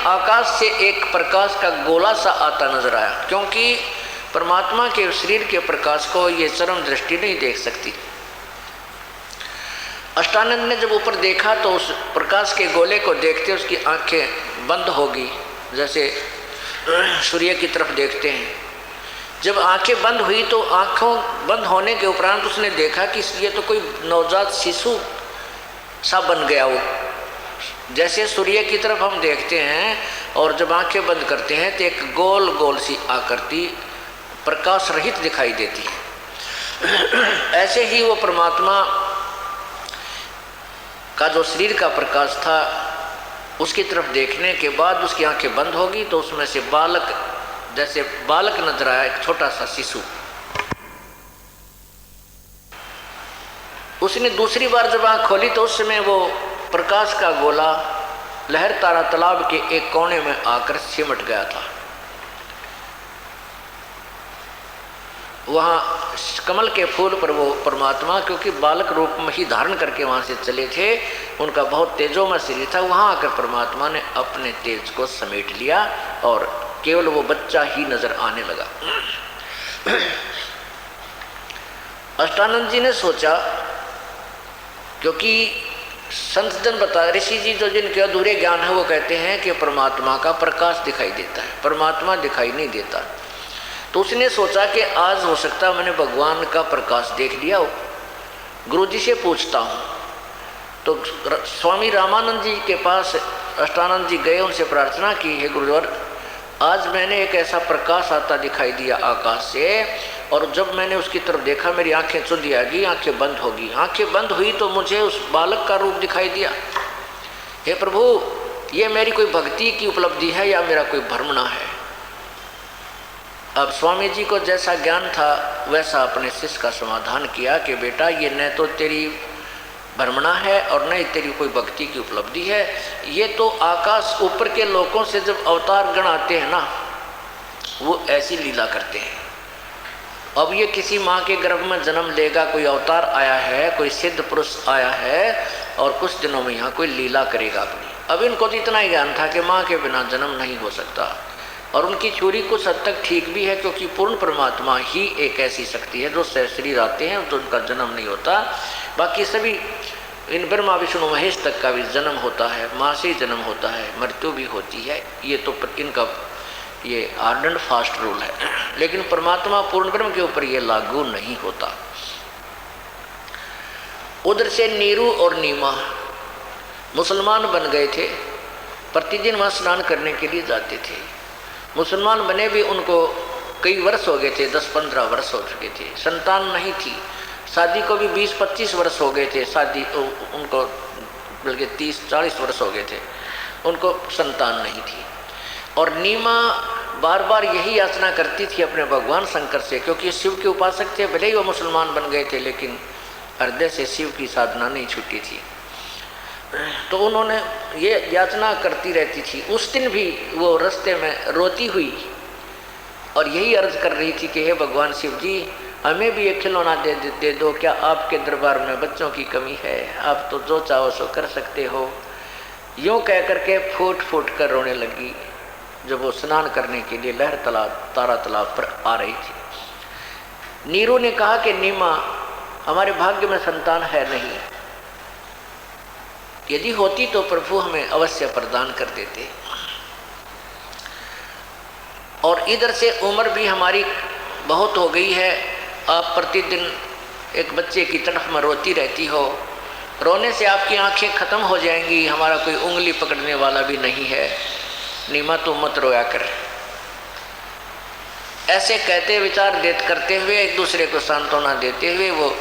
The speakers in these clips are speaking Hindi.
आकाश से एक प्रकाश का गोला सा आता नजर आया, क्योंकि परमात्मा के शरीर के प्रकाश को ये चरम दृष्टि नहीं देख सकती। अष्टानंद ने जब ऊपर देखा तो उस प्रकाश के गोले को देखते उसकी आंखें बंद हो गई, जैसे सूर्य की तरफ देखते हैं। जब आंखें बंद हुई तो आंखों बंद होने के उपरांत उसने देखा कि ये तो कोई नवजात शिशु सा बन गया। वो जैसे सूर्य की तरफ हम देखते हैं और जब आंखें बंद करते हैं तो एक गोल गोल सी आकृति प्रकाश रहित दिखाई देती है। ऐसे ही वो परमात्मा का जो शरीर का प्रकाश था उसकी तरफ देखने के बाद उसकी आंखें बंद होगी तो उसमें से बालक, जैसे बालक नजर आया, एक छोटा सा शिशु। उसने दूसरी बार जब आंख खोली तो उस समय वो प्रकाश का गोला लहर तारा तालाब के एक कोने में आकर सिमट गया था। वहाँ कमल के फूल पर वो परमात्मा, क्योंकि बालक रूप में ही धारण करके वहाँ से चले थे, उनका बहुत तेजोमय शरीर था, वहाँ आकर परमात्मा ने अपने तेज को समेट लिया और केवल वो बच्चा ही नजर आने लगा। अष्टानंद जी ने सोचा, क्योंकि संत जन बता, ऋषि जी जो जिनके अधूरे ज्ञान है वो कहते हैं कि परमात्मा का प्रकाश दिखाई देता है, परमात्मा दिखाई नहीं देता। तो उसने सोचा कि आज हो सकता मैंने भगवान का प्रकाश देख लिया हो, गुरु जी से पूछता हूँ। तो स्वामी रामानंद जी के पास अष्टानंद जी गए, उनसे प्रार्थना की, हे गुरुवर आज मैंने एक ऐसा प्रकाश आता दिखाई दिया आकाश से, और जब मैंने उसकी तरफ देखा मेरी आंखें चुंधी आ गई, आंखें बंद होगी। आंखें बंद हुई तो मुझे उस बालक का रूप दिखाई दिया। हे प्रभु, ये मेरी कोई भक्ति की उपलब्धि है या मेरा कोई भ्रमणा है? अब स्वामी जी को जैसा ज्ञान था वैसा अपने शिष्य का समाधान किया कि बेटा ये न तो तेरी भ्रमणा है और न ही तेरी कोई भक्ति की उपलब्धि है, ये तो आकाश ऊपर के लोगों से जब अवतार गण आते हैं ना, वो ऐसी लीला करते हैं। अब ये किसी माँ के गर्भ में जन्म लेगा, कोई अवतार आया है, कोई सिद्ध पुरुष आया है और कुछ दिनों में यहाँ कोई लीला करेगा अपनी। अब इनको तो इतना ही ज्ञान था कि माँ के बिना जन्म नहीं हो सकता, और उनकी थ्योरी कुछ हद तक ठीक भी है, क्योंकि पूर्ण परमात्मा ही एक ऐसी शक्ति है जो शरीर आते हैं तो उनका जन्म नहीं होता। बाकी सभी इन ब्रह्मा विष्णु महेश तक का भी जन्म होता है, माँ से ही जन्म होता है, मृत्यु भी होती है। ये तो इनका ये हार्ड एंड फास्ट रूल है, लेकिन परमात्मा पूर्ण ब्रह्म के ऊपर ये लागू नहीं होता। उधर से नीरू और नीमा मुसलमान बन गए थे, प्रतिदिन वहाँ स्नान करने के लिए जाते थे। मुसलमान बने भी उनको कई वर्ष हो गए थे, 10-15 वर्ष हो चुके थे, संतान नहीं थी। शादी को भी 20-25 वर्ष हो गए थे, शादी उनको बल्कि 30-40 वर्ष हो गए थे, उनको संतान नहीं थी। और नीमा बार बार यही याचना करती थी अपने भगवान शंकर से, क्योंकि शिव के उपासक थे, भले ही वो मुसलमान बन गए थे लेकिन हृदय से शिव की साधना नहीं छूटी थी। तो उन्होंने ये याचना करती रहती थी। उस दिन भी वो रास्ते में रोती हुई और यही अर्ज कर रही थी कि हे भगवान शिव जी, हमें भी एक खिलौना दे दो, क्या आपके दरबार में बच्चों की कमी है? आप तो जो चाहो सो कर सकते हो। यूँ कह करके फूट फूट कर रोने लगी जब वो स्नान करने के लिए लहर तारा तालाब पर आ रही थी। नीरू ने कहा कि नीमा, हमारे भाग्य में संतान है नहीं, यदि होती तो प्रभु हमें अवश्य प्रदान कर देते। और इधर से उम्र भी हमारी बहुत हो गई है, आप प्रतिदिन एक बच्चे की तरफ में रोती रहती हो, रोने से आपकी आंखें खत्म हो जाएंगी, हमारा कोई उंगली पकड़ने वाला भी नहीं है, नीमा तो मत रोया कर। ऐसे कहते विचार करते हुए एक दूसरे को सांत्वना देते हुए वो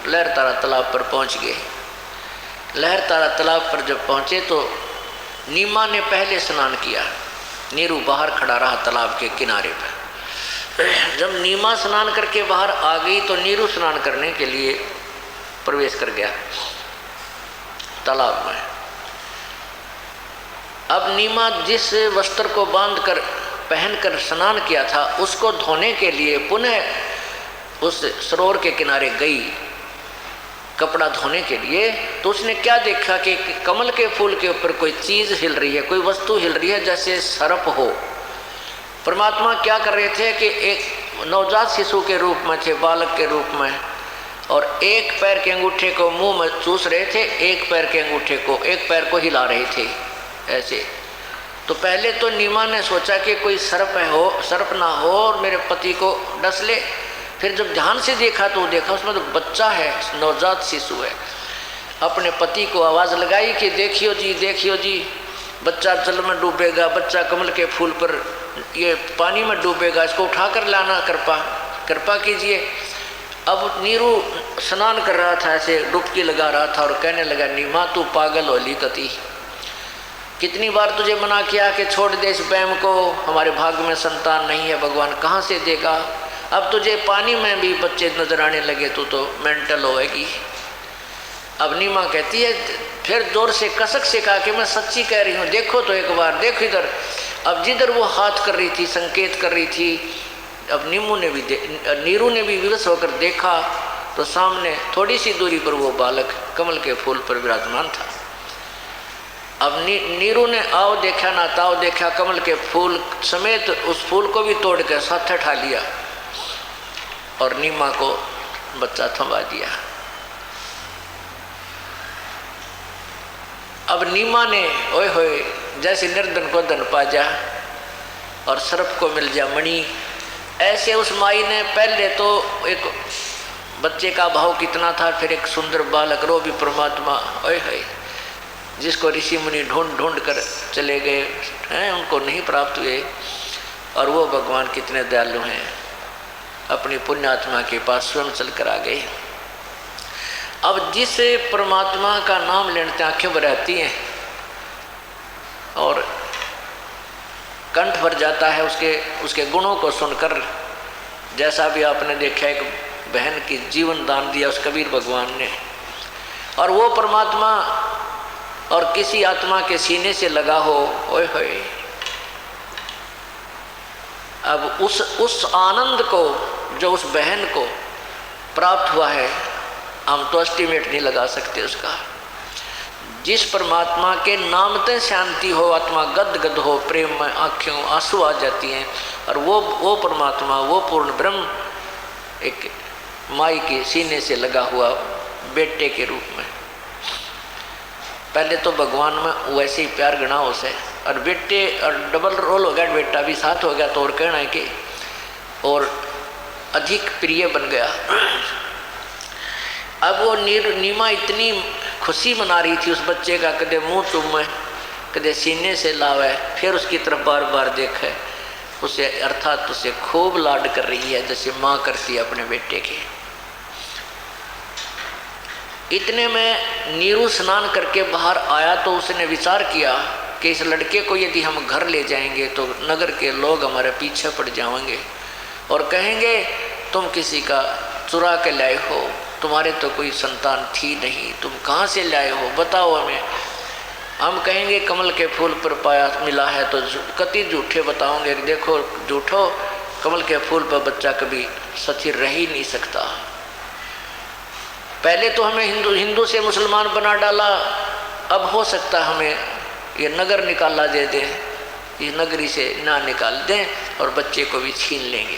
लहर तारा तालाब पर पहुंच गए। लहर तारा तालाब पर जब पहुंचे तो नीमा ने पहले स्नान किया, नीरू बाहर खड़ा रहा तालाब के किनारे पर। जब नीमा स्नान करके बाहर आ गई तो नीरू स्नान करने के लिए प्रवेश कर गया तालाब में। अब नीमा जिस वस्त्र को बांधकर पहनकर स्नान किया था उसको धोने के लिए पुनः उस सरोवर के किनारे गई। कपड़ा धोने के लिए, तो उसने क्या देखा कि कमल के फूल के ऊपर कोई चीज़ हिल रही है, कोई वस्तु हिल रही है जैसे सर्प हो। परमात्मा क्या कर रहे थे कि एक नवजात शिशु के रूप में थे, बालक के रूप में, और एक पैर के अंगूठे को मुंह में चूस रहे थे, एक पैर के अंगूठे को, एक पैर को हिला रहे थे ऐसे। तो पहले तो नीमा ने सोचा कि कोई सर्प ना हो और मेरे पति को डस ले। फिर जब ध्यान से देखा तो देखा उसमें तो बच्चा है, नवजात शिशु है। अपने पति को आवाज़ लगाई कि देखियो जी, बच्चा जल में डूबेगा, बच्चा कमल के फूल पर ये पानी में डूबेगा, इसको उठा कर लाना, कृपा कीजिए। अब नीरू स्नान कर रहा था, ऐसे डुबकी लगा रहा था और कहने लगा, नीमा तू पागल होली कती, कितनी बार तुझे मना किया कि छोड़ दे इस वहम को, हमारे भाग्य में संतान नहीं है, भगवान कहाँ से देगा। अब तुझे पानी में भी बच्चे नजर आने लगे, तू तो मेंटल होएगी। अब नीमा कहती है, फिर जोर से कसक से कहा कि मैं सच्ची कह रही हूँ, देखो तो एक बार, देखो इधर। अब जिधर वो हाथ कर रही थी, संकेत कर रही थी, अब नीरू ने भी विवश होकर देखा तो सामने थोड़ी सी दूरी पर वो बालक कमल के फूल पर विराजमान था। अब नीरू ने आओ देखा ना ताओ देखा, कमल के फूल समेत उस फूल को भी तोड़ कर साथ उठा लिया और नीमा को बच्चा थमा दिया। अब नीमा ने ओए होए जैसे निर्धन को धन पा जा और सर्प को मिल जा मणि, ऐसे उस माई ने पहले तो एक बच्चे का भाव कितना था, फिर एक सुंदर बालक रो भी परमात्मा, ओए होए, जिसको ऋषि मुनि ढूंढ ढूंढ कर चले गए हैं, उनको नहीं प्राप्त हुए, और वो भगवान कितने दयालु हैं, अपनी पुण्यात्मा के पास स्वयं चल कर आ गए। अब जिस परमात्मा का नाम लेने आंखें भर आती हैं और कंठ भर जाता है उसके गुणों को सुनकर, जैसा भी आपने देखा एक बहन की जीवन दान दिया उस कबीर भगवान ने, और वो परमात्मा और किसी आत्मा के सीने से लगा हो, ओए होए, अब उस आनंद को जो उस बहन को प्राप्त हुआ है, हम तो एस्टिमेट नहीं लगा सकते उसका। जिस परमात्मा के नामते शांति हो, आत्मा गदगद हो, प्रेम में आँखों आंसू आ जाती हैं, और वो परमात्मा, वो पूर्ण ब्रह्म एक माई के सीने से लगा हुआ बेटे के रूप में। पहले तो भगवान में वैसे ही प्यार गणा उसे, और बेटे और डबल रोल हो गया, बेटा भी साथ हो गया तो और कहना है कि और अधिक प्रिय बन गया। अब वो नीमा इतनी खुशी मना रही थी उस बच्चे का, कदे मुंह चूमे, कदे सीने से लावे, फिर उसकी तरफ बार बार देखे, उसे अर्थात उसे खूब लाड कर रही है जैसे माँ करती है अपने बेटे के। इतने में नीरू स्नान करके बाहर आया तो उसने विचार किया कि इस लड़के को यदि हम घर ले जाएंगे तो नगर के लोग हमारे पीछे पड़ जाएंगे और कहेंगे तुम किसी का चुरा के लाए हो, तुम्हारे तो कोई संतान थी नहीं, तुम कहाँ से लाए हो, बताओ हमें। हम कहेंगे कमल के फूल पर पाया मिला है, तो कति झूठे बताओगे, देखो झूठो, कमल के फूल पर बच्चा कभी स्थिर रह ही नहीं सकता। पहले तो हमें हिंदू से मुसलमान बना डाला, अब हो सकता हमें ये नगर निकाला दे दें, इस नगरी से ना निकाल दें और बच्चे को भी छीन लेंगे।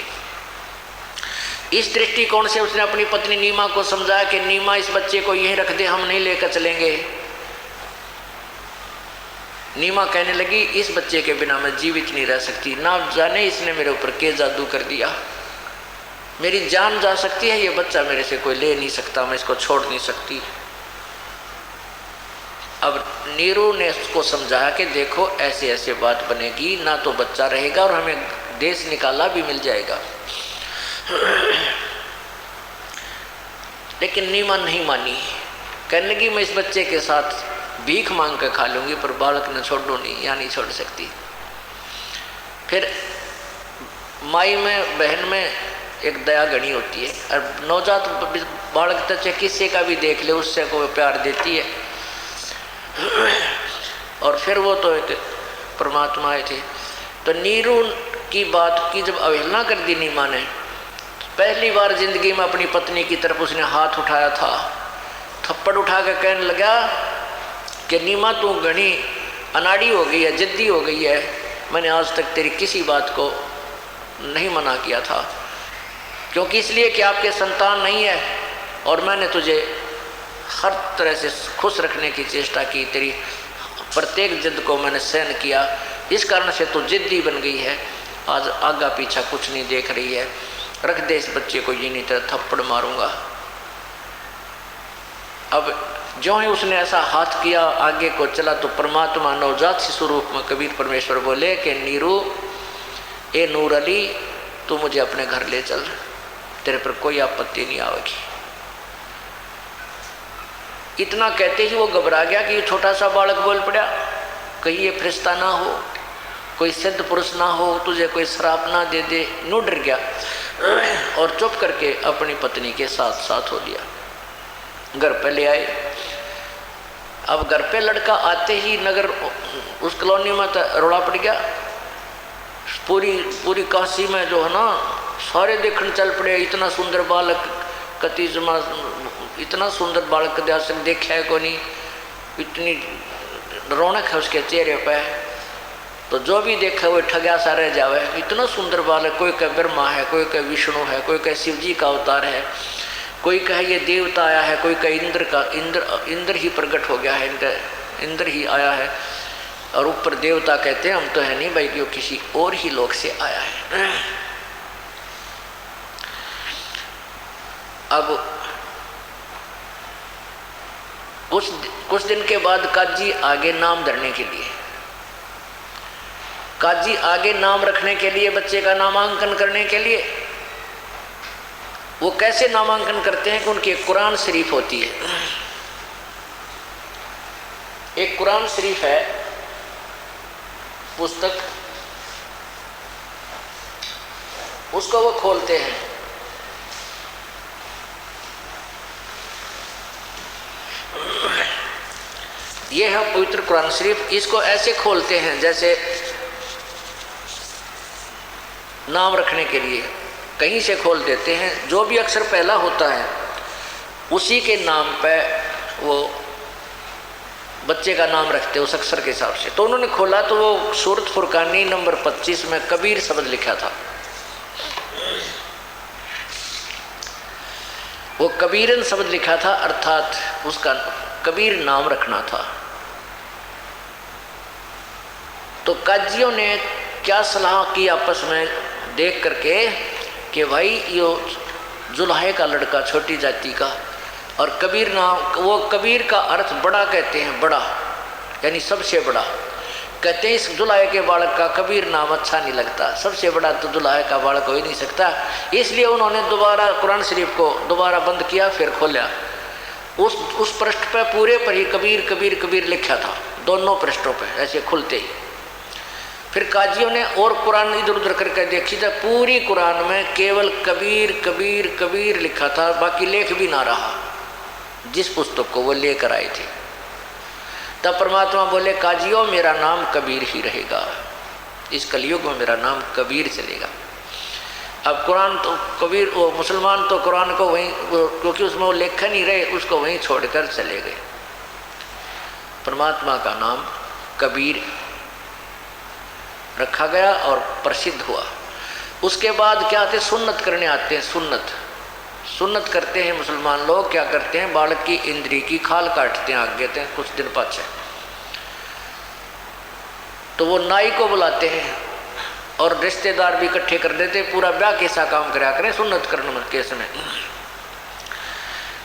इस दृष्टिकोण से उसने अपनी पत्नी नीमा को समझाया कि नीमा इस बच्चे को यहीं रख दे, हम नहीं लेकर चलेंगे। नीमा कहने लगी इस बच्चे के बिना मैं जीवित नहीं रह सकती, ना जाने इसने मेरे ऊपर क्या जादू कर दिया, मेरी जान जा सकती है, ये बच्चा मेरे से कोई ले नहीं सकता, मैं इसको छोड़ नहीं सकती। अब नीरू ने उसको समझाया कि देखो ऐसे ऐसे बात बनेगी, ना तो बच्चा रहेगा और हमें देश निकाला भी मिल जाएगा। लेकिन नीमा नहीं मानी, कहने लगी मैं इस बच्चे के साथ भीख मांग कर खा लूँगी, पर बालक ने छोड़ो नहीं, या नहीं छोड़ सकती। फिर माई में बहन में एक दया गणी होती है, और नवजात बालक तो चाहे किसी का भी देख ले उससे को प्यार देती है। और फिर वो तो एक परमात्मा थे। तो नीरू की बात की जब अवहेलना कर दी नीमा ने, पहली बार जिंदगी में अपनी पत्नी की तरफ उसने हाथ उठाया था, थप्पड़ उठा कर कहने लगा कि नीमा तू घनी अनाड़ी हो गई है, जिद्दी हो गई है, मैंने आज तक तेरी किसी बात को नहीं मना किया था, क्योंकि इसलिए कि आपके संतान नहीं है और मैंने तुझे हर तरह से खुश रखने की चेष्टा की, तेरी प्रत्येक जिद को मैंने सहन किया, इस कारण से तो जिद्दी बन गई है, आज आगा पीछा कुछ नहीं देख रही है, रख दे इस बच्चे को, ये नहीं तेरा थप्पड़ मारूंगा। अब जो ही उसने ऐसा हाथ किया आगे को चला तो परमात्मा नवजात शिशु रूप में कबीर परमेश्वर बोले कि नीरू ए नूर अली, तू मुझे अपने घर ले चल, तेरे पर कोई आपत्ति नहीं आएगी। इतना कहते ही वो घबरा गया कि ये छोटा सा बालक बोल पड़ा, कहीं ये फरिश्ता ना हो, कोई सिद्ध पुरुष ना हो, तुझे कोई श्राप ना दे दे। नू डर गया और चुप करके अपनी पत्नी के साथ साथ हो लिया। घर पे ले आए। अब घर पे लड़का आते ही नगर उस कॉलोनी में रोड़ा पड़ गया। पूरी काशी में जो है ना सारे देखने चल पड़े, इतना सुंदर बालक कति जमा, इतना सुंदर बालक कदा से देखा है को नहीं, इतनी रौनक है उसके चेहरे पे, तो जो भी देखा वो ठगा सा रह जावे। इतना सुंदर बालक, कोई कह ब्रह्मा है, कोई कह विष्णु है, कोई कह शिव जी का अवतार है, कोई कहे ये देवता आया है, कोई कहे इंद्र ही प्रकट हो गया है, इंद्र ही आया है, और ऊपर देवता कहते हैं हम तो है नहीं भाई, क्यों किसी और ही लोक से आया है। अब कुछ दिन के बाद काजी आगे नाम धरने के लिए, काजी आगे नाम रखने के लिए, बच्चे का नामांकन करने के लिए, वो कैसे नामांकन करते हैं कि उनकी एक कुरान शरीफ होती है। एक कुरान शरीफ है पुस्तक, उसको वो खोलते हैं। ये है पवित्र कुरान शरीफ। इसको ऐसे खोलते हैं जैसे नाम रखने के लिए कहीं से खोल देते हैं। जो भी अक्षर पहला होता है उसी के नाम पे वो बच्चे का नाम रखते हैं उस अक्षर के हिसाब से। तो उन्होंने खोला तो वो सूरत फुरकानी नंबर 25 में कबीर शब्द लिखा था। वो कबीरन शब्द लिखा था, अर्थात उसका कबीर नाम रखना था। तो काजियों ने क्या सलाह की आपस में देख करके कि भाई यो जुल्हे का लड़का, छोटी जाति का, और कबीर नाम, वो कबीर का अर्थ बड़ा कहते हैं, बड़ा यानी सबसे बड़ा कहते हैं। इस जुल्हे के बालक का कबीर नाम अच्छा नहीं लगता, सबसे बड़ा तो जुल्हे का बालक हो ही नहीं सकता। इसलिए उन्होंने दोबारा कुरान शरीफ को दोबारा बंद किया, फिर खोला। उस पृष्ठ पे पूरे पर ही कबीर कबीर कबीर लिखा था, दोनों पृष्ठों पे ऐसे खुलते ही। फिर काजियों ने और कुरान इधर उधर करके देखी था, पूरी कुरान में केवल कबीर कबीर कबीर लिखा था, बाकी लेख भी ना रहा जिस पुस्तक को वो लेकर आए थे। तब परमात्मा बोले काजियों मेरा नाम कबीर ही रहेगा, इस कलयुग में मेरा नाम कबीर चलेगा। अब कुरान तो कबीर, वो मुसलमान तो कुरान को वहीं, क्योंकि उसमें वो लेखा नहीं रहे, उसको वहीं छोड़कर चले गए। परमात्मा का नाम कबीर रखा गया और प्रसिद्ध हुआ। उसके बाद क्या आते, सुन्नत करने आते हैं। सुन्नत करते हैं मुसलमान लोग। क्या करते हैं, बालक की इंद्री की खाल काटते हैं, आग देते हैं कुछ दिन पाछे। तो वो नाई को बुलाते हैं और रिश्तेदार भी इकट्ठे कर देते, पूरा ब्याह कैसा काम कराया करें सुन्नत करने केस में।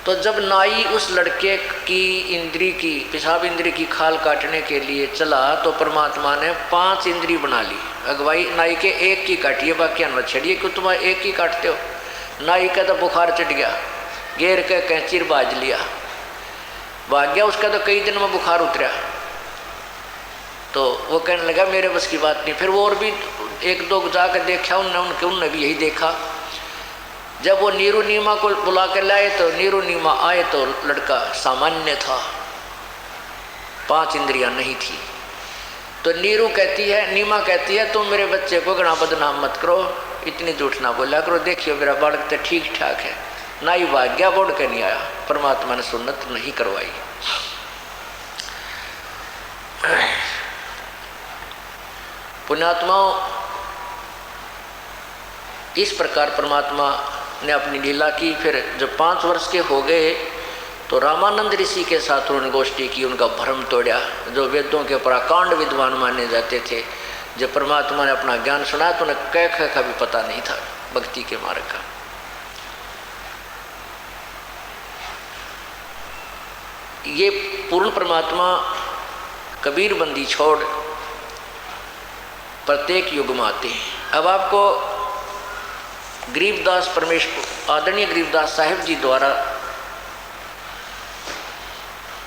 तो जब नाई उस लड़के की इंद्री की, पेशाब इंद्री की खाल काटने के लिए चला तो परमात्मा ने 5 इंद्री बना ली। अगवाई नाई के एक की काटिए, बाकी अनवत छड़िए, क्यों तुम एक ही काटते हो। नाई का तो बुखार चढ़ गया, घेर के कैंचीर बाज लिया, भाग गया। उसका तो कई दिन में बुखार उतरा। तो वो कहने लगा मेरे बस की बात नहीं। फिर वो और भी 1-2 जाकर देखा उनने भी यही देखा। जब वो नीरू नीमा को बुला कर लाए तो नीरू नीमा आए तो लड़का सामान्य था, 5 इंद्रियां नहीं थी। तो नीरू कहती है, नीमा कहती है तुम मेरे बच्चे को घना बदनाम मत करो, इतनी झूठ ना बोला करो, देखियो मेरा बालक तो ठीक ठाक है, ना ही भाग्या बोर्ड के नहीं आया, परमात्मा ने सुन्नत नहीं करवाई। पुण्यात्माओं, इस प्रकार परमात्मा ने अपनी लीला की। फिर जब 5 वर्ष के हो गए तो रामानंद ऋषि के साथ उन्होंने गोष्ठी की, उनका भ्रम तोड़ा। जो वेदों के पराकांड विद्वान माने जाते थे, जब परमात्मा ने अपना ज्ञान सुनाया तो उन्हें कह का भी पता नहीं था भक्ति के मार्ग का। ये पूर्ण परमात्मा कबीर बंदी छोड़ प्रत्येक युग में आते हैं। अब आपको गरीबदास परमेश्वर, आदरणीय गरीबदास साहिब जी द्वारा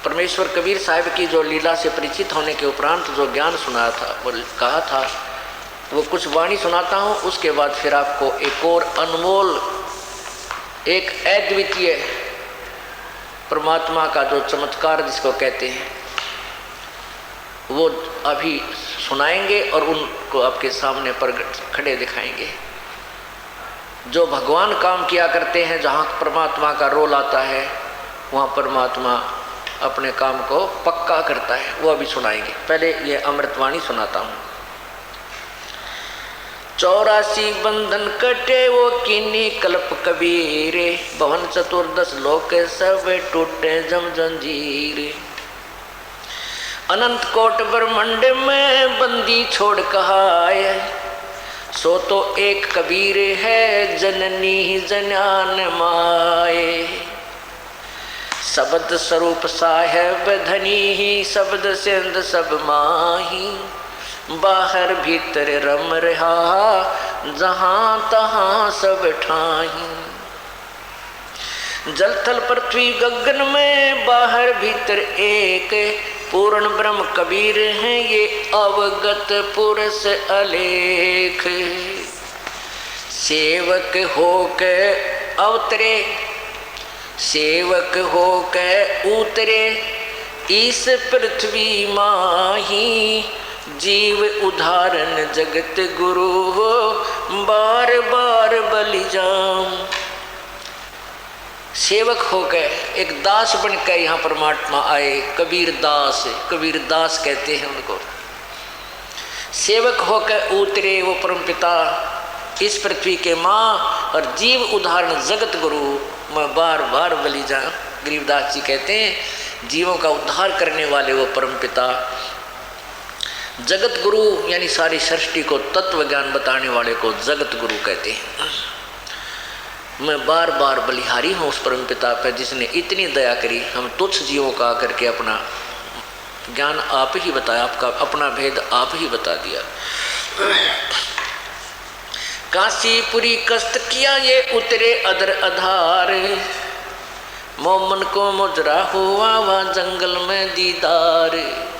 परमेश्वर कबीर साहिब की जो लीला से परिचित होने के उपरांत जो ज्ञान सुनाया था, वो कहा था, वो कुछ वाणी सुनाता हूँ। उसके बाद फिर आपको एक और अनमोल, एक अद्वितीय परमात्मा का जो चमत्कार जिसको कहते हैं, वो अभी सुनाएंगे और उनको आपके सामने प्रगट खड़े दिखाएंगे। जो भगवान काम किया करते हैं, जहाँ परमात्मा का रोल आता है वहाँ परमात्मा अपने काम को पक्का करता है, वो अभी सुनाएंगे। पहले ये अमृतवाणी सुनाता हूँ। 84 बंधन कटे वो कीनी कल्प कबीरे, भवन 14 लोक सब टूटे जम जंजीर। अनंत कोट ब्रह्मंड में बंदी छोड़ कहाए, सो तो एक कबीर है जननी जनान माए। शब्द स्वरूप साहेब धनी ही, शब्द सिंध सब माही। बाहर भीतर रम रहा, जहाँ तहाँ सब ठाही। जल थल पृथ्वी गगन में बाहर भीतर एक, पूर्ण ब्रह्म कबीर हैं ये अवगत पुरुष अलेख। सेवक होके अवतरे, सेवक होके उतरे इस पृथ्वी माही। जीव उदाहरण जगत गुरु हो, बार बार बलि जाऊं। सेवक होकर एक दास बनकर यहाँ परमात्मा आए, कबीर दास, कबीर दास कहते हैं उनको। सेवक होकर उतरे वो परमपिता इस पृथ्वी के माँ, और जीव उदाहरण जगत गुरु, मैं बार बार बलि जाऊं। गरीबदास जी कहते हैं जीवों का उद्धार करने वाले वो परमपिता, जगत गुरु यानी सारी सृष्टि को तत्व ज्ञान बताने वाले को जगत गुरु कहते हैं। मैं बार बार बलिहारी हूँ उस परमपिता पर जिसने इतनी दया करी। हम तुच्छ जीवों का आकर के अपना ज्ञान आप ही बताया, आपका अपना भेद आप ही बता दिया। काशीपुरी कष्ट किया ये उतरे अदर आधार, मोमन को मुजरा हुआ वह जंगल में दीदार।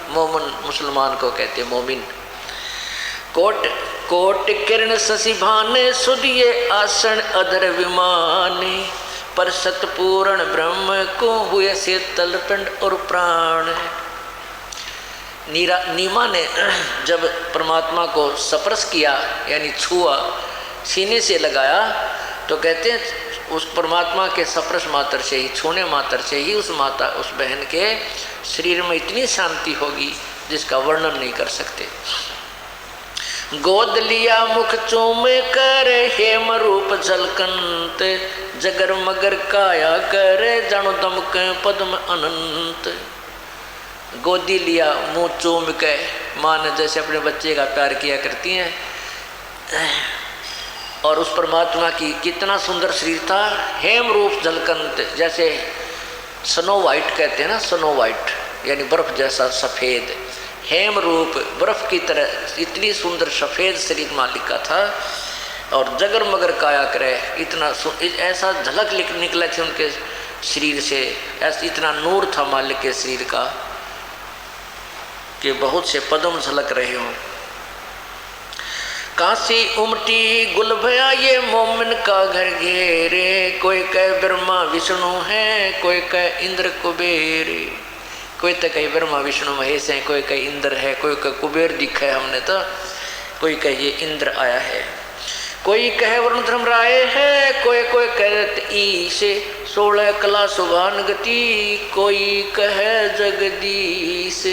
मोमन मुसलमान को कहते मोमिन। कोट कोट किरण शशि भान, सुधिये आसन अधर विमान। पर सतपूर्ण ब्रह्म को हुए शीतल पिंड और प्राण। नीमा ने जब परमात्मा को स्पर्श किया यानी छुआ, सीने से लगाया, तो कहते हैं उस परमात्मा के स्पर्श मात्र से ही, छूने मात्र से ही उस बहन के शरीर में इतनी शांति होगी जिसका वर्णन नहीं कर सकते। गोद लिया मुख चूम कर हेम रूप झलकंत, जगर मगर काया कर जानो दमक पद्म अनंत। गोदी लिया मुँह चूम के, माँ ने जैसे अपने बच्चे का प्यार किया करती हैं, और उस परमात्मा की कितना सुंदर शरीर था। हेम रूप झलकंत, जैसे स्नो वाइट कहते हैं ना, स्नो वाइट यानी बर्फ जैसा सफ़ेद। हेम रूप बर्फ की तरह इतनी सुंदर सफ़ेद शरीर मालिक का था, और जगर मगर काया करे, इतना ऐसा झलक निकला थी उनके शरीर से, ऐसा इतना नूर था मालिक के शरीर का कि बहुत से पद्म झलक रहे हों। काशी उमटी गुल भया ये मोमिन का घर घेरे, कोई कह ब्रह्मा विष्णु है, कोई कह इंद्र कुबेर। कोई तो कहीं ब्रह्मा विष्णु महेश हैं, कोई कहीं इंद्र है, कोई कहीं कुबेर दिखा है हमने तो, कोई कहीं ये इंद्र आया है। कोई कहे वरुण धर्म राय है, कोई कोई कहत ईसे 16 कला सुभान गति, कोई कहे जगदीश।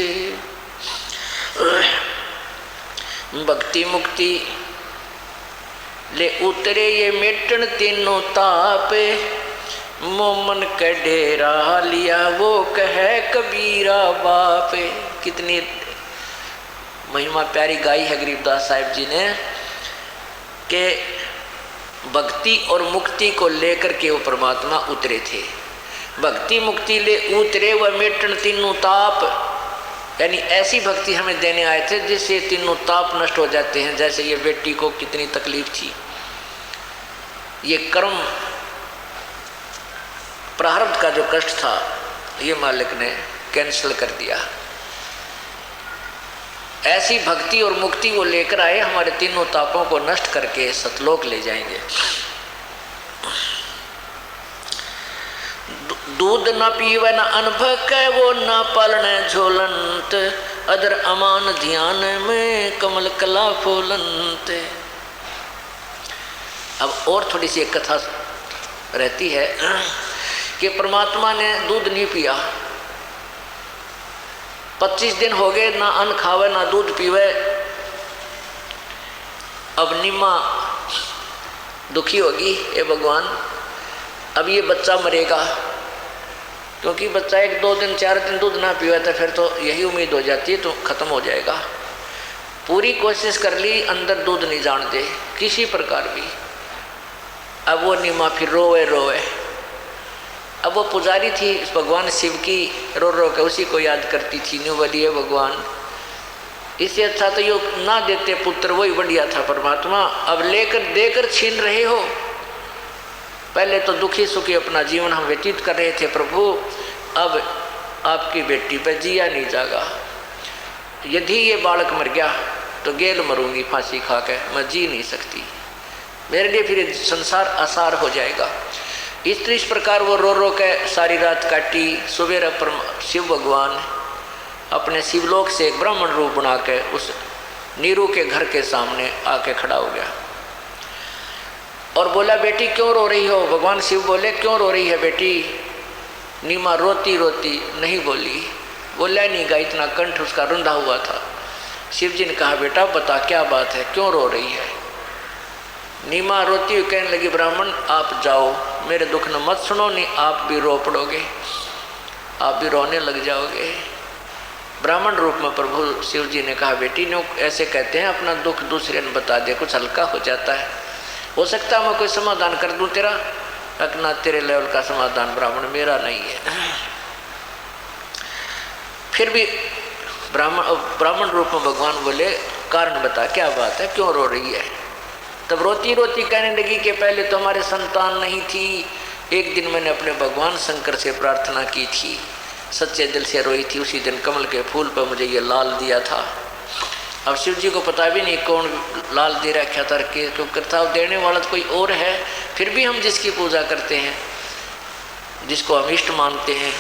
भक्ति मुक्ति ले उतरे ये मेटन तीनों ताप, मोमन के डेरा लिया वो कहे कबीरा बाप। कितनी महिमा प्यारी गाई है गरीबदास साहिब जी ने कि भक्ति और मुक्ति को लेकर के वो परमात्मा उतरे थे। भक्ति मुक्ति ले उतरे वह मेटन तीनों ताप, यानी ऐसी भक्ति हमें देने आए थे जिससे तीनों ताप नष्ट हो जाते हैं। जैसे ये बेटी को कितनी तकलीफ थी, ये कर्म प्रारब्ध का जो कष्ट था ये मालिक ने कैंसिल कर दिया। ऐसी भक्ति और मुक्ति वो लेकर आए, हमारे तीनों तापों को नष्ट करके सतलोक ले जाएंगे। दूध न पीवे न अनभक, वो न पालने झोलंत, अदर अमान ध्यान में कमल कला फूलंत। अब और थोड़ी सी एक कथा रहती है कि परमात्मा ने दूध नहीं पिया, 25 दिन हो गए, ना अन्न खावे ना दूध पीवे। अब नीमा दुखी होगी, ए भगवान अब ये बच्चा मरेगा, क्योंकि बच्चा 1-2 दिन 4 दिन दूध ना पीवा तो फिर तो यही उम्मीद हो जाती है तो ख़त्म हो जाएगा। पूरी कोशिश कर ली, अंदर दूध नहीं जान दे किसी प्रकार भी। अब वो नीमा फिर रोए रोए। अब वो पुजारी थी भगवान शिव की, रो रो के उसी को याद करती थी, न्यू बोलिए भगवान इससे अच्छा तो यो ना देते पुत्र, वही बढ़िया था परमात्मा। अब लेकर देकर छीन रहे हो, पहले तो दुखी सुखी अपना जीवन हम व्यतीत कर रहे थे प्रभु, अब आपकी बेटी पे जिया नहीं जागा। यदि ये बालक मर गया तो गेल मरूंगी फांसी खा के, मैं जी नहीं सकती, मेरे लिए फिर संसार आसार हो जाएगा। इस प्रकार वो रो रो के सारी रात काटी। सुबेरा शिव भगवान अपने शिवलोक से एक ब्राह्मण रूप बना के उस नीरू के घर के सामने आके खड़ा हो गया और बोला, बेटी क्यों रो रही हो? भगवान शिव बोले, क्यों रो रही है बेटी? नीमा रोती रोती नहीं बोली, बोला नहीं गा, इतना कंठ उसका रुंधा हुआ था। शिव जी ने कहा, बेटा बता क्या बात है, क्यों रो रही है? नीमा रोती हुई कहने लगी, ब्राह्मण आप जाओ, मेरे दुख न मत सुनो, नहीं आप भी रो पड़ोगे, आप भी रोने लग जाओगे। ब्राह्मण रूप में प्रभु शिव जी ने कहा, बेटी ने ऐसे कहते हैं अपना दुख दूसरे ने बता दे, कुछ हल्का हो जाता है, हो सकता है मैं कोई समाधान कर दूं तेरा, रखना तेरे लेवल का समाधान ब्राह्मण मेरा नहीं है। फिर भी ब्राह्मण रूप में भगवान बोले, कारण बता क्या बात है, क्यों रो रही है? तब रोती रोती कहने लगी कि पहले तो हमारे संतान नहीं थी, एक दिन मैंने अपने भगवान शंकर से प्रार्थना की थी, सच्चे दिल से रोई थी, उसी दिन कमल के फूल पर मुझे ये लाल दिया था। अब शिव जी को पता भी नहीं कौन लाल दे रहा क्या था, क्योंकि था देने वाला तो कोई और है। फिर भी हम जिसकी पूजा करते हैं, जिसको हम इष्ट मानते हैं,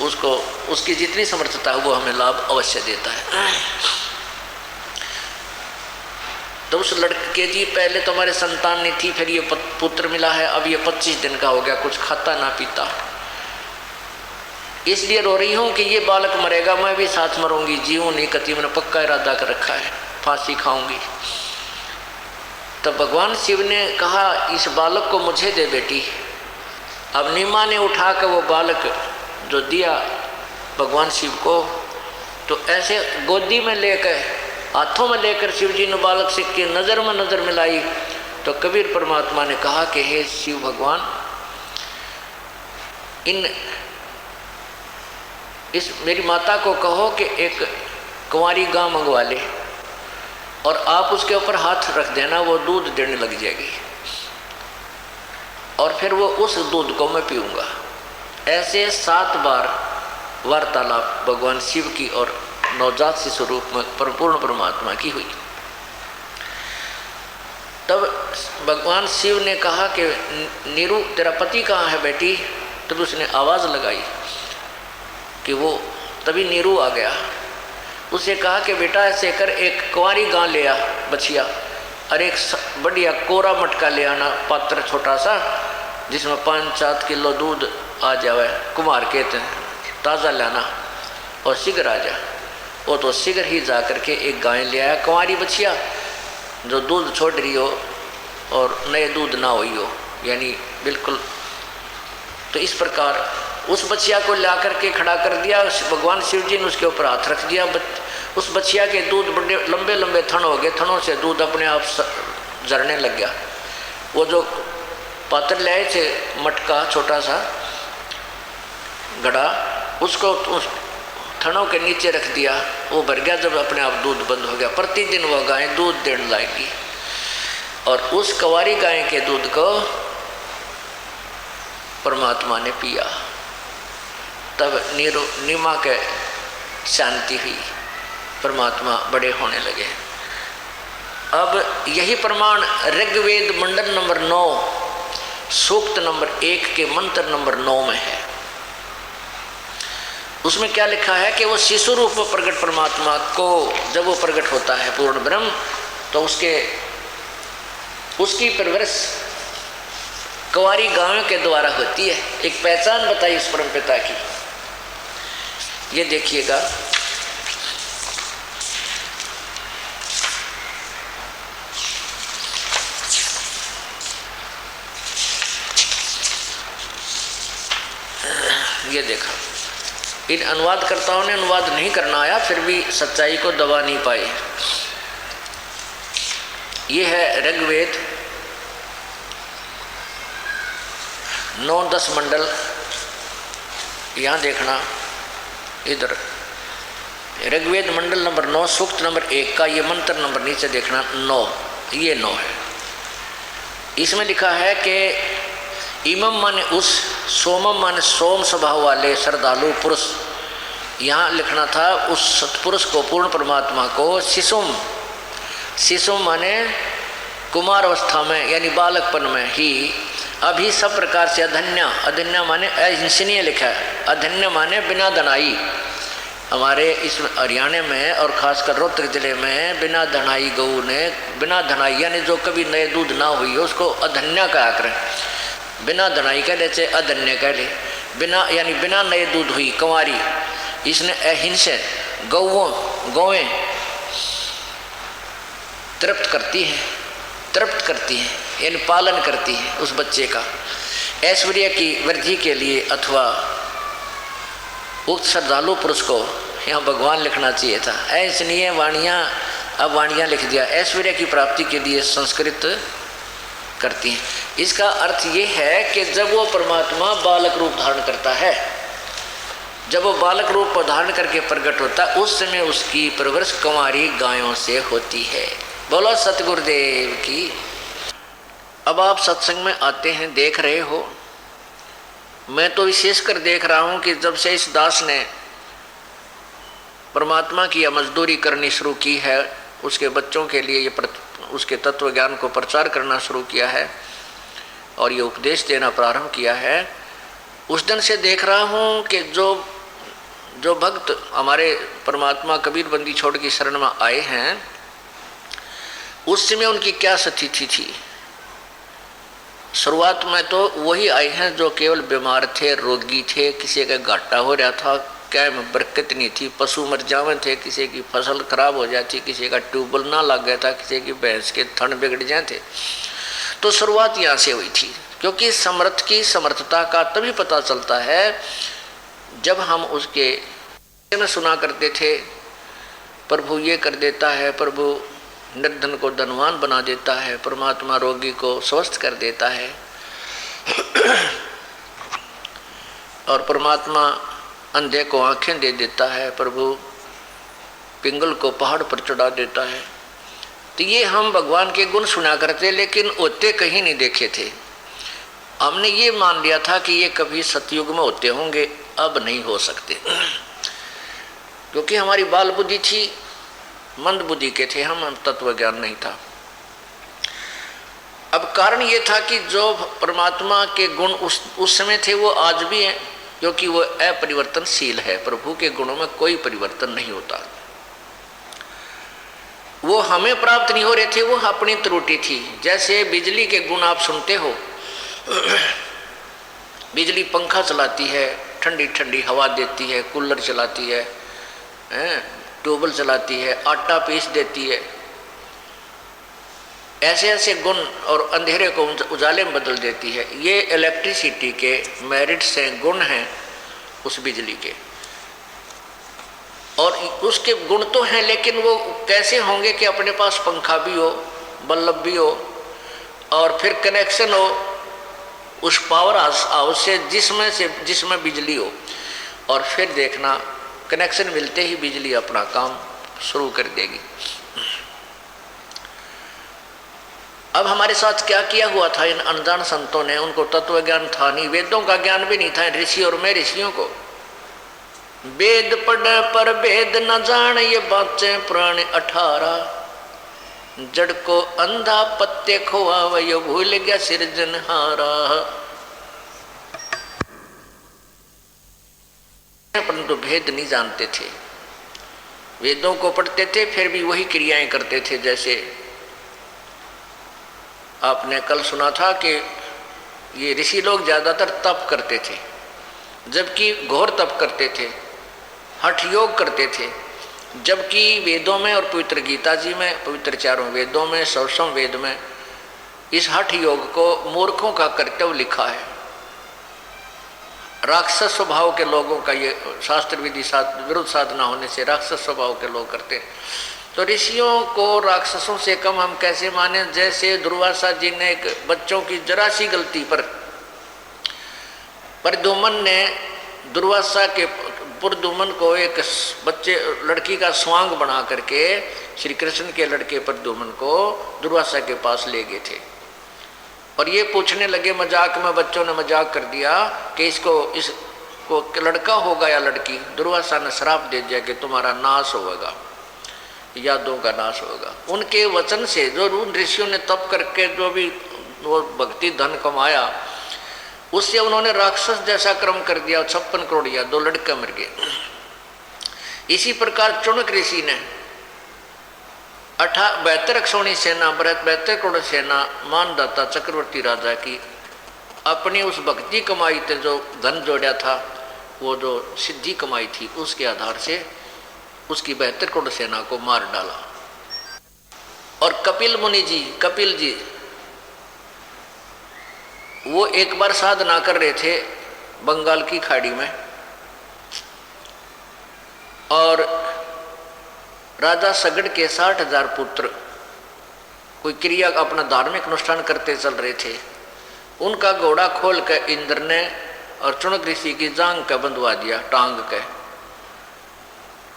उसको उसकी जितनी समर्थता है वो हमें लाभ अवश्य देता है। तो उस लड़के जी पहले तो हमारे संतान नहीं थी, फिर ये पुत्र मिला है, अब ये 25 दिन का हो गया, कुछ खाता ना पीता, इसलिए रो रही हूँ कि ये बालक मरेगा, मैं भी साथ मरूंगी, जीऊँ नहीं कती, मैंने पक्का इरादा कर रखा है, फांसी खाऊंगी। तब भगवान शिव ने कहा, इस बालक को मुझे दे बेटी। अब नीमा ने उठा कर वो बालक जो दिया भगवान शिव को, तो ऐसे गोदी में लेकर हाथों में लेकर शिव जी ने बालक से की नज़र में नज़र मिलाई, तो कबीर परमात्मा ने कहा कि हे शिव भगवान, इस मेरी माता को कहो कि एक कुंवारी गां मंगवा ले और आप उसके ऊपर हाथ रख देना, वो दूध देने लग जाएगी और फिर वो उस दूध को मैं पीऊँगा। ऐसे 7 बार वार्तालाप भगवान शिव की और नवजात शिशु रूप में परिपूर्ण परमात्मा की हुई। तब भगवान शिव ने कहा कि नीरू तेरा पति कहाँ है बेटी? तब उसने आवाज़ लगाई कि वो, तभी नीरू आ गया। उसे कहा कि बेटा ऐसे कर एक कुंवारी गां ले आ बछिया, और एक बढ़िया कोरा मटका ले आना, पात्र छोटा सा जिसमें 5-7 किलो दूध आ जावे, कुमार कहते हैं, ताज़ा लाना, और सिगर आ जा। वो तो सिगर ही जा करके एक गाय ले आया, कुंवारी बछिया जो दूध छोड़ रही हो और नए दूध ना हुई हो, यानी बिल्कुल। तो इस प्रकार उस बछिया को ला करके खड़ा कर दिया, भगवान शिव जी ने उसके ऊपर हाथ रख दिया। उस बछिया के दूध बड़े लंबे लंबे थन हो गए, थनों से दूध अपने आप झरने लग गया। वो जो पात्र लाए थे, मटका छोटा सा घड़ा, उसको उस थनों के नीचे रख दिया, वो भर गया। जब अपने आप दूध बंद हो गया, प्रतिदिन वह गाय दूध देने लाएगी। और उस कंवारी गाय के दूध को परमात्मा ने पिया, तब नीमा के शांति हुई, परमात्मा बड़े होने लगे। अब यही प्रमाण ऋग्वेद मंडल नंबर 9 सूक्त नंबर 1 के मंत्र नंबर 9 में है। उसमें क्या लिखा है कि वो शिशु रूप में प्रकट परमात्मा को जब वो प्रकट होता है पूर्ण ब्रह्म, तो उसकी परवरिश कुंवारी गायों के द्वारा होती है। एक पहचान बताई उस परम पिता की, ये देखिएगा। ये देखा, इन अनुवादकर्ताओं ने अनुवाद नहीं करना आया, फिर भी सच्चाई को दबा नहीं पाए। ये है ऋग्वेद 9-10 मंडल, यहाँ देखना, इधर ऋग्वेद मंडल नंबर 9 सूक्त नंबर 1 का ये मंत्र नंबर नीचे देखना 9, ये 9 है। इसमें लिखा है कि इमम माने उस, सोमम माने सोम स्वभाव वाले श्रद्धालु पुरुष। यहाँ लिखना था उस सत्पुरुष को, पूर्ण परमात्मा को। शिशुम माने कुमार अवस्था में, यानी बालकपन में ही, अभी सब प्रकार से अधन्या माने अहिंसनीय लिखा है, अधन्य माने बिना धनाई। हमारे इस हरियाणा में और खासकर रोहतक जिले में बिना धनाई गऊ ने, बिना धनाई यानी जो कभी नए दूध ना हुई हो उसको अधन्या कहा करें। बिना धनाई कह ले चाहे अधन्य कह ले, बिना यानी बिना नए दूध हुई कंवारी, इसने अहिंस गौएं तृप्त करती हैं यानी पालन करती है उस बच्चे का ऐश्वर्य की वृद्धि के लिए, अथवा उक्त श्रद्धालु पुरुष को यहाँ भगवान लिखना चाहिए था। ऐसनीय वाणियाँ, अब वाणियाँ लिख दिया, ऐश्वर्य की प्राप्ति के लिए संस्कृत करती हैं। इसका अर्थ ये है कि जब वो परमात्मा बालक रूप धारण करता है, जब वो बालक रूप धारण करके प्रकट होता है, उस समय उसकी परवरिश कंवारी गायों से होती है। बोलो सतगुरुदेव की। अब आप सत्संग में आते हैं, देख रहे हो, मैं तो विशेषकर देख रहा हूं कि जब से इस दास ने परमात्मा की मजदूरी करनी शुरू की है, उसके बच्चों के लिए ये उसके तत्व ज्ञान को प्रचार करना शुरू किया है और ये उपदेश देना प्रारंभ किया है, उस दिन से देख रहा हूं कि जो भक्त हमारे परमात्मा कबीर बंदी छोड़ की शरण में आए हैं, उस समय उनकी क्या स्थिति थी। शुरुआत में तो वही आए हैं जो केवल बीमार थे, रोगी थे, किसी का घाटा हो रहा था, क्या में बरकत नहीं थी, पशु मर जावे थे, किसी की फसल खराब हो जाती, किसी का ट्यूबवेल ना लग गया था, किसी की भैंस के थन बिगड़ जाते। तो शुरुआत यहाँ से हुई थी, क्योंकि समर्थ की समर्थता का तभी पता चलता है जब हम उसके में सुना करते थे, प्रभु ये कर देता है, प्रभु निर्धन को धनवान बना देता है, परमात्मा रोगी को स्वस्थ कर देता है, और परमात्मा अंधे को आंखें दे देता है, प्रभु पिंगल को पहाड़ पर चढ़ा देता है। तो ये हम भगवान के गुण सुना करते, लेकिन होते कहीं नहीं देखे थे। हमने ये मान लिया था कि ये कभी सतयुग में होते होंगे, अब नहीं हो सकते, क्योंकि हमारी बाल बुद्धि थी, मंद बुद्धि के थे हम तत्व ज्ञान नहीं था। अब कारण ये था कि जो परमात्मा के गुण उस समय थे वो आज भी हैं, क्योंकि वो अपरिवर्तनशील है। प्रभु के गुणों में कोई परिवर्तन नहीं होता। वो हमें प्राप्त नहीं हो रहे थे, वो अपनी त्रुटि थी। जैसे बिजली के गुण आप सुनते हो, बिजली पंखा चलाती है, ठंडी ठंडी हवा देती है, कूलर चलाती है, ट्यूबवेल चलाती है, आटा पीस देती है, ऐसे ऐसे गुण, और अंधेरे को उजाले में बदल देती है। ये इलेक्ट्रिसिटी के मेरिट्स हैं, गुण हैं उस बिजली के। और उसके गुण तो हैं, लेकिन वो कैसे होंगे कि अपने पास पंखा भी हो, बल्ब भी हो, और फिर कनेक्शन हो उस पावर हाउस से जिसमें बिजली हो, और फिर देखना कनेक्शन मिलते ही बिजली अपना काम शुरू कर देगी। अब हमारे साथ क्या किया हुआ था इन अनजान संतों ने? उनको तत्व ज्ञान था नहीं, वेदों का ज्ञान भी नहीं था ऋषि और मैं ऋषियों को। वेद पढ़ पर वेद न जान, ये बातें पुराने 18। जड़ को अंधा पत्ते खोआ, वह भूल गया सिरजनहारा। परंतु भेद नहीं जानते थे, वेदों को पढ़ते थे फिर भी वही क्रियाएं करते थे। जैसे आपने कल सुना था कि ये ऋषि लोग ज्यादातर तप करते थे, जबकि घोर तप करते थे, हठ योग करते थे। जबकि वेदों में और पवित्र गीता जी में, पवित्र चारों वेदों में, सरसों वेद में इस हठ योग को मूर्खों का कर्तव्य लिखा है। राक्षस स्वभाव के लोगों का ये शास्त्र विधि विरुद्ध साधना होने से राक्षस स्वभाव के लोग करते हैं। तो ऋषियों को राक्षसों से कम हम कैसे माने? जैसे दुर्वासा जी ने एक बच्चों की जरा सी गलती पर प्रद्युम्न ने दुर्वासा के प्रद्युम्न को एक बच्चे लड़की का स्वांग बना करके श्री कृष्ण के लड़के प्रद्युम्न को दुर्वासा के पास ले गए थे। और ये पूछने लगे मजाक में, बच्चों ने मजाक कर दिया कि इसको लड़का होगा या लड़की। दुर्वासा ने श्राप दे दिया कि तुम्हारा नाश होगा, यादों का नाश होगा। उनके वचन से जो उन ऋषियों ने तप करके जो भी वो भक्ति धन कमाया, उससे उन्होंने राक्षस जैसा कर्म कर दिया। 56 करोड़ या 2 लड़के मर गए। इसी प्रकार चुनक ऋषि ने 72 अक्षौणी सेना, 72 करोड़ सेना मानदाता चक्रवर्ती राजा की अपनी उस भक्ति कमाई थे, जो धन जोड़ा था, वो जो सिद्धि कमाई थी, उसके आधार से उसकी 72 करोड़ सेना को मार डाला। और कपिल मुनि जी, कपिल जी, वो एक बार साधना कर रहे थे बंगाल की खाड़ी में, और राजा सगड़ के 60,000 पुत्र कोई क्रिया अपना धार्मिक अनुष्ठान करते चल रहे थे। उनका घोड़ा खोल कर इंद्र ने और चुनक ऋषि की जांग का बंधवा दिया, टांग के।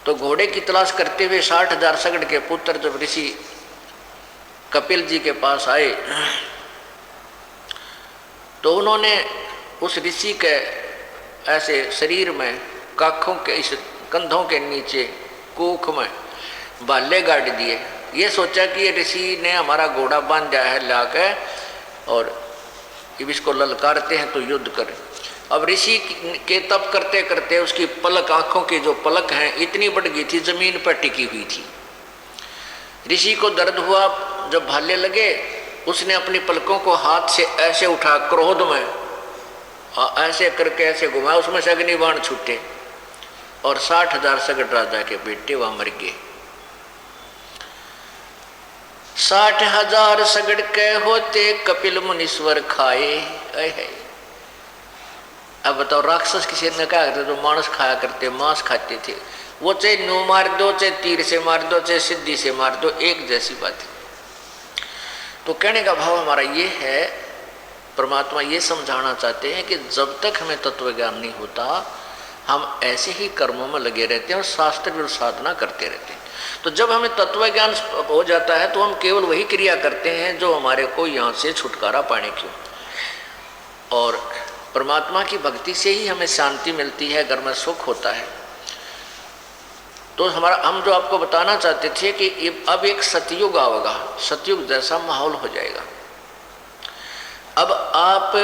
तो घोड़े की तलाश करते हुए 60,000 सगड़ के पुत्र जब ऋषि कपिल जी के पास आए, तो उन्होंने उस ऋषि के ऐसे शरीर में, काखों के इस कंधों के नीचे कोख में भाले गाड़ दिए। ये सोचा कि ये ऋषि ने हमारा घोड़ा बांध दिया है ला के, और अब इसको ललकारते हैं तो युद्ध करें। अब ऋषि के तप करते करते उसकी पलक, आंखों की जो पलक हैं, इतनी बढ़ गई थी, जमीन पर टिकी हुई थी। ऋषि को दर्द हुआ, जब भाले लगे उसने अपनी पलकों को हाथ से ऐसे उठा, क्रोध में ऐसे करके ऐसे घुमाया, उसमें से अग्निबाण छूटे और 60,000 सगड़ राजा के बेटे वहां मर गए। 60,000 सगड़ के होते कपिल मुनीश्वर खाए। है अब बताओ, राक्षस किसी ने क्या करते? तो मांस खाया करते, मांस खाते थे। वो चाहे नो मार दो, चाहे तीर से मार दो, चाहे सिद्धि से मार दो, एक जैसी बात है। तो कहने का भाव हमारा ये है, परमात्मा ये समझाना चाहते हैं कि जब तक हमें तत्व ज्ञान नहीं होता, हम ऐसे ही कर्मों में लगे रहते हैं और शास्त्र विरुद्ध साधना करते रहते हैं। तो जब हमें तत्व ज्ञान हो जाता है तो हम केवल वही क्रिया करते हैं जो हमारे को यहाँ से छुटकारा पाने की। और परमात्मा की भक्ति से ही हमें शांति मिलती है, घर में सुख होता है। तो हम जो आपको बताना चाहते थे कि अब एक सतयुग आएगा, सतयुग जैसा माहौल हो जाएगा। अब आप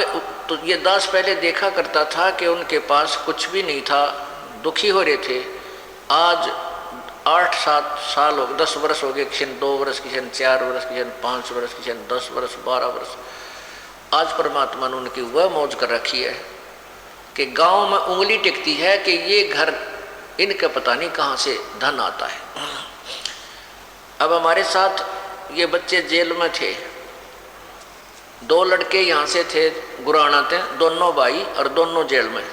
तो ये दास पहले देखा करता था कि उनके पास कुछ भी नहीं था, दुखी हो रहे थे। आज 8-7 साल हो गए, 10 वर्ष हो गए, किसी ने 2 वर्ष, किसी ने 4 वर्ष, किसी ने 5 वर्ष, किसी ने 10 वर्ष, 12 वर्ष। आज परमात्मा ने उनकी वह मौज कर रखी है कि गांव में उंगली टिकती है कि ये घर इनका पता नहीं कहाँ से धन आता है। अब हमारे साथ ये बच्चे जेल में थे, 2 लड़के यहाँ से थे गुराना थे, दोनों भाई और दोनों जेल में।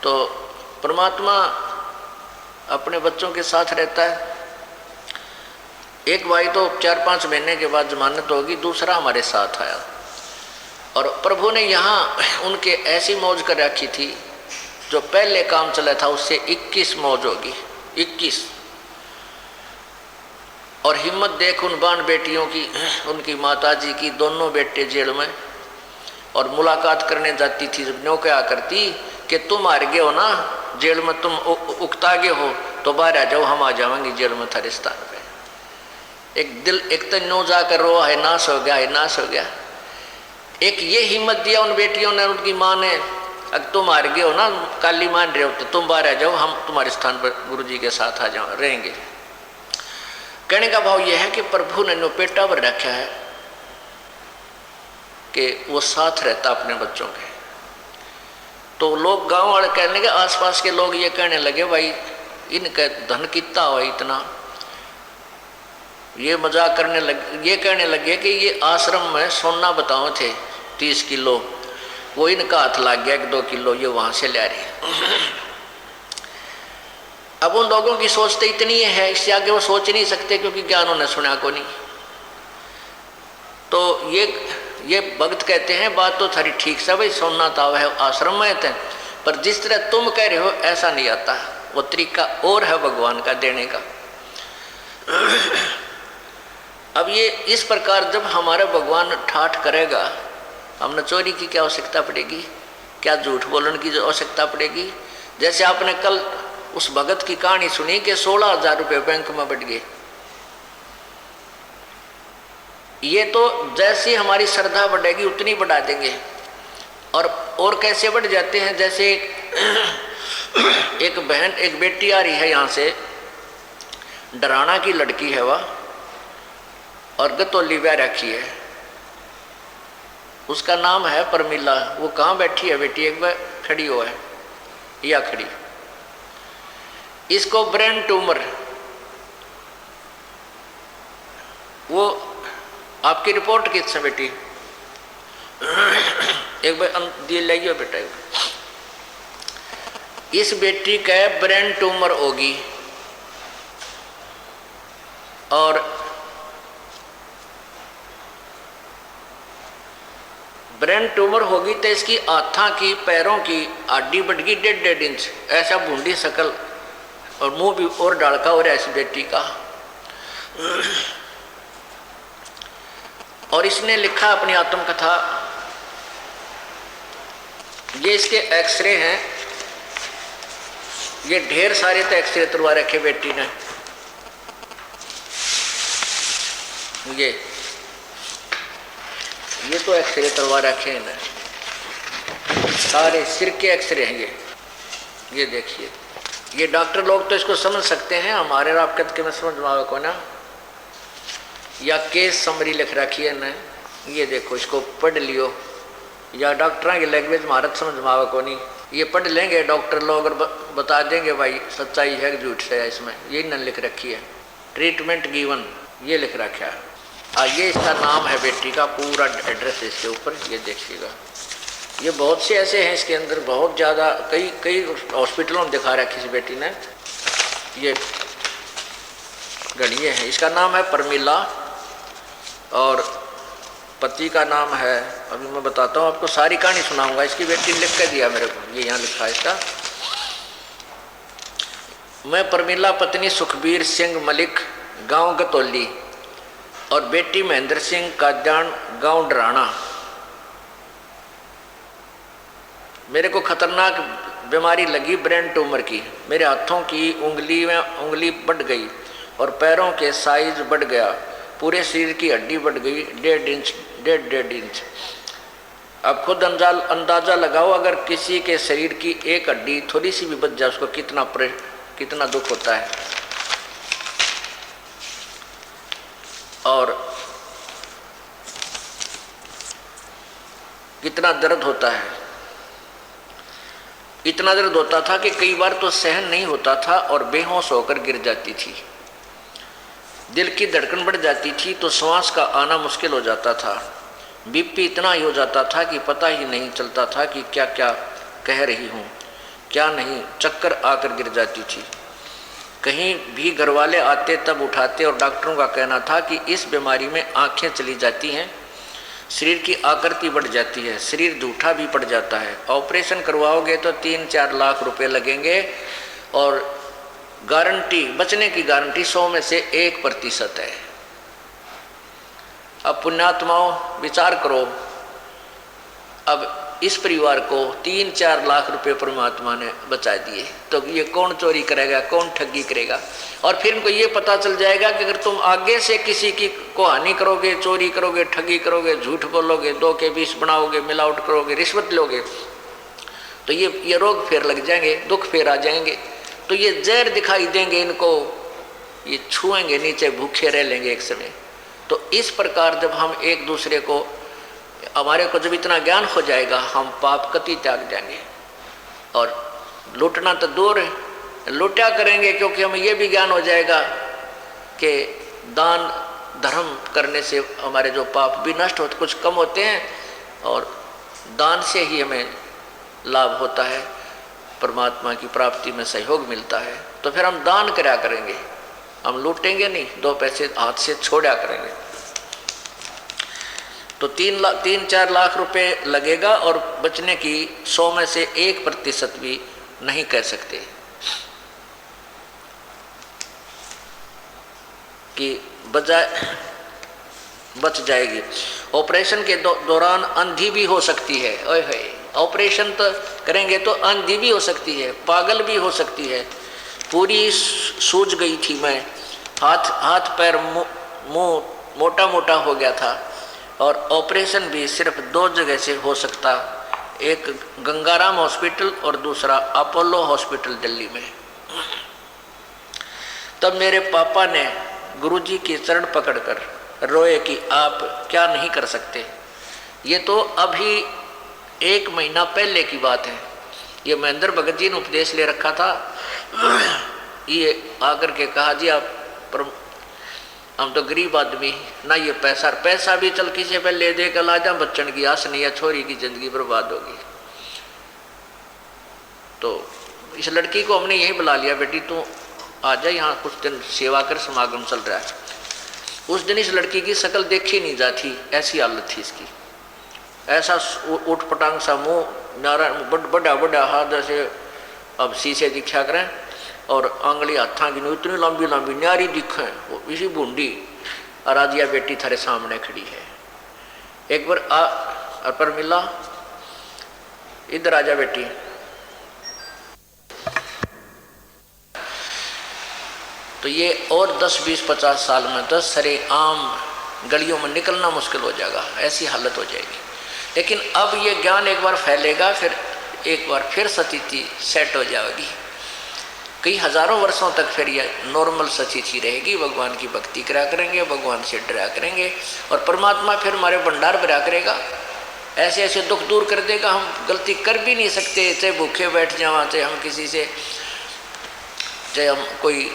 तो परमात्मा अपने बच्चों के साथ रहता है। एक भाई तो 4-5 महीने के बाद जमानत होगी, दूसरा हमारे साथ आया और प्रभु ने यहाँ उनके ऐसी मौज कर रखी थी, जो पहले काम चला था उससे 21 मौज होगी, 21। और हिम्मत देख उन बान बेटियों की, उनकी माताजी की, दोनों बेटे जेल में, और मुलाकात करने जाती थी। जब न्यों क्या करती कि तुम हार गए हो ना जेल में, तुम उकता गए हो तो बाहर आ जाओ, हम आ जाएंगे जेल में थारे स्थान पे। एक दिल एक तो नो जाकर रो है नाश हो गया, है नाश हो गया। एक ये हिम्मत दिया उन बेटियों ने, उनकी माँ ने, अगर तुम हार गए हो ना, काली मान रहे हो तो तुम बाहर आ जाओ, हम तुम्हारे स्थान पर गुरु जी के साथ आ जाओ रहेंगे। कहने का भाव यह है कि प्रभु ने पेटा पर रखा है कि वो साथ रहता अपने बच्चों के। तो लोग गांव वाले कहने के, आसपास के लोग ये कहने लगे भाई इनका धन कितना हुआ इतना, ये मजाक करने लगे, ये कहने लगे कि ये आश्रम में सोना बताओ थे 30 किलो, वो इनका हाथ लग गया 1-2 किलो ये वहां से ले रहे। अब उन लोगों की सोच तो इतनी है, इससे आगे वो सोच नहीं सकते क्योंकि ज्ञान उन्हें सुना को नहीं। तो ये भक्त कहते हैं बात तो थारी ठीक से भाई, सोना ताव है आश्रम में थे, पर जिस तरह तुम कह रहे हो ऐसा नहीं आता, वो तरीका और है भगवान का देने का। अब ये इस प्रकार जब हमारा भगवान ठाठ करेगा, हमने चोरी की क्या आवश्यकता पड़ेगी, क्या झूठ बोलने की आवश्यकता पड़ेगी। जैसे आपने कल उस भगत की कहानी सुनी कि 16,000 रुपये बैंक में बढ़ गए। ये तो जैसी हमारी श्रद्धा बढ़ेगी उतनी बढ़ा देंगे। और कैसे बढ़ जाते हैं, जैसे एक बहन, एक बेटी आ रही है यहाँ से, डराना की लड़की है वह, और गतौली ब्याह रखी है, उसका नाम है परमिला। वो कहाँ बैठी है बेटी, एक बार खड़ी हो है या खड़ी, इसको ब्रेन ट्यूमर, वो आपकी रिपोर्ट किस है बेटी, एक बार दिए लाइए बेटा। इस बेटी का ब्रेन ट्यूमर होगी, और ब्रेन ट्यूमर होगी तो इसकी हाथा की पैरों की हड्डी बढ़ गई 1.5 इंच, ऐसा बूंदी शकल, और मुंह भी और डालका हो रहा है इस बेटी का। और इसने लिखा अपनी आत्मकथा, ये इसके एक्सरे हैं, ये ढेर सारे तो एक्सरे तुरवा रखे बेटी ने। ये तो एक्सरे तुरवा रखे हैं, सारे सिर के एक्सरे हैं ये देखिए। ये डॉक्टर लोग तो इसको समझ सकते हैं, हमारे आपके के में समझ में को ना, या केस समरी लिख रखी है ना, ये देखो इसको पढ़ लियो, या डॉक्टर की लैंग्वेज भारत समझ में को नहीं, ये पढ़ लेंगे डॉक्टर लोग और बता देंगे भाई सच्चाई है कि झूठ है इसमें, यही न लिख रखी है। ट्रीटमेंट गिवन ये लिख रखा है, ये इसका नाम है बेटी का, पूरा एड्रेस इसके ऊपर ये देखिएगा। ये बहुत से ऐसे हैं इसके अंदर, बहुत ज़्यादा, कई हॉस्पिटलों में दिखा रखी इस बेटी ने। ये गणिये हैं, इसका नाम है परमिला और पति का नाम है, अभी मैं बताता हूँ आपको, सारी कहानी सुनाऊंगा। इसकी बेटी ने लिख कर दिया मेरे को, ये यहाँ लिखा है इसका। मैं परमिला पत्नी सुखबीर सिंह मलिक, गांव गतौली, और बेटी महेंद्र सिंह काद्यान, गांव डराना। मेरे को खतरनाक बीमारी लगी ब्रेन ट्यूमर की, मेरे हाथों की उंगली में उंगली बढ़ गई और पैरों के साइज बढ़ गया, पूरे शरीर की हड्डी बढ़ गई 1.5 इंच। अब खुद अंदाजा लगाओ, अगर किसी के शरीर की एक हड्डी थोड़ी सी भी बच जाए उसको कितना दुख होता है और कितना दर्द होता है। इतना दर्द होता था कि कई बार तो सहन नहीं होता था और बेहोश होकर गिर जाती थी। दिल की धड़कन बढ़ जाती थी तो श्वास का आना मुश्किल हो जाता था। बीपी इतना ही हो जाता था कि पता ही नहीं चलता था कि क्या क्या कह रही हूँ क्या नहीं। चक्कर आकर गिर जाती थी। कहीं भी घर वाले आते तब उठाते और डॉक्टरों का कहना था कि इस बीमारी में आंखें चली जाती हैं, शरीर की आकृति बढ़ जाती है, शरीर झूठा भी पड़ जाता है। ऑपरेशन करवाओगे तो 3-4 लाख रुपए लगेंगे और गारंटी, बचने की गारंटी 100 में से 1% है। अब पुण्यात्माओं विचार करो, अब इस परिवार को 3-4 लाख रुपए परमात्मा ने बचा दिए तो ये कौन चोरी करेगा, कौन ठगी करेगा। और फिर इनको ये पता चल जाएगा कि अगर तुम आगे से किसी की को हानि करोगे, चोरी करोगे, ठगी करोगे, झूठ बोलोगे, 2 के 20 बनाओगे, मिलावट करोगे, रिश्वत लोगे तो ये रोग फिर लग जाएंगे, दुख फिर आ जाएंगे। तो ये जहर दिखाई देंगे इनको, ये छुएंगे नीचे, भूखे रह लेंगे एक समय। तो इस प्रकार जब हम एक दूसरे को, हमारे को जब इतना ज्ञान हो जाएगा हम पाप कति त्याग जाएंगे और लूटना तो दूर है, लूटा करेंगे क्योंकि हमें ये भी ज्ञान हो जाएगा कि दान धर्म करने से हमारे जो पाप भी नष्ट होते, कुछ कम होते हैं और दान से ही हमें लाभ होता है, परमात्मा की प्राप्ति में सहयोग मिलता है। तो फिर हम दान करा करेंगे, हम लूटेंगे नहीं, 2 पैसे हाथ से छोड़ा करेंगे। तो 3-4 लाख रुपए लगेगा और बचने की 100 में से 1% भी नहीं कह सकते कि बच जाएगी। ऑपरेशन के दौरान अंधी भी हो सकती है। ओए होए, ऑपरेशन तो करेंगे तो अंधी भी हो सकती है, पागल भी हो सकती है। पूरी सूज गई थी मैं, हाथ पैर मुंह मोटा मोटा हो गया था और ऑपरेशन भी सिर्फ 2 जगह से हो सकता, एक गंगाराम हॉस्पिटल और दूसरा अपोलो हॉस्पिटल दिल्ली में। तब मेरे पापा ने गुरुजी के चरण पकड़कर रोए कि आप क्या नहीं कर सकते। ये तो अभी 1 महीना पहले की बात है। ये महेंद्र भगत जी ने उपदेश ले रखा था। ये आकर के कहा जी आप हम तो गरीब आदमी ना, ये पैसा भी चल किसी पे ले दे कर ला जा, बच्चन की आस नहीं है, छोरी की जिंदगी बर्बाद होगी। तो इस लड़की को हमने यही बुला लिया, बेटी तू आ जा यहाँ कुछ दिन सेवा कर, समागम चल रहा है। उस दिन इस लड़की की शक्ल देखी नहीं जाती, ऐसी हालत थी इसकी। ऐसा उठ पटांग सा मुँह, नारायण बड़ा बड़ा हाथ जैसे अब शीशे दिखा करें और आंगली हाथा की इतनी लंबी लंबी न्यारी दिखे, इसी बूंदी। और आज यह बेटी थारे सामने खड़ी है। एक बार पर मिला, इधर आजा बेटी। तो ये और 10-20-50 साल में तो सरे आम गलियों में निकलना मुश्किल हो जाएगा, ऐसी हालत हो जाएगी। लेकिन अब ये ज्ञान एक बार फैलेगा, फिर एक बार फिर स्थिति सेट हो जाएगी। कई हजारों वर्षों तक फिर यह नॉर्मल स्थिति रहेगी। भगवान की भक्ति करा करेंगे, भगवान से डरा करेंगे और परमात्मा फिर हमारे भंडार भरा करेगा, ऐसे ऐसे दुख दूर कर देगा। हम गलती कर भी नहीं सकते, चाहे भूखे बैठ जावा, चाहे हम किसी से, चाहे हम कोई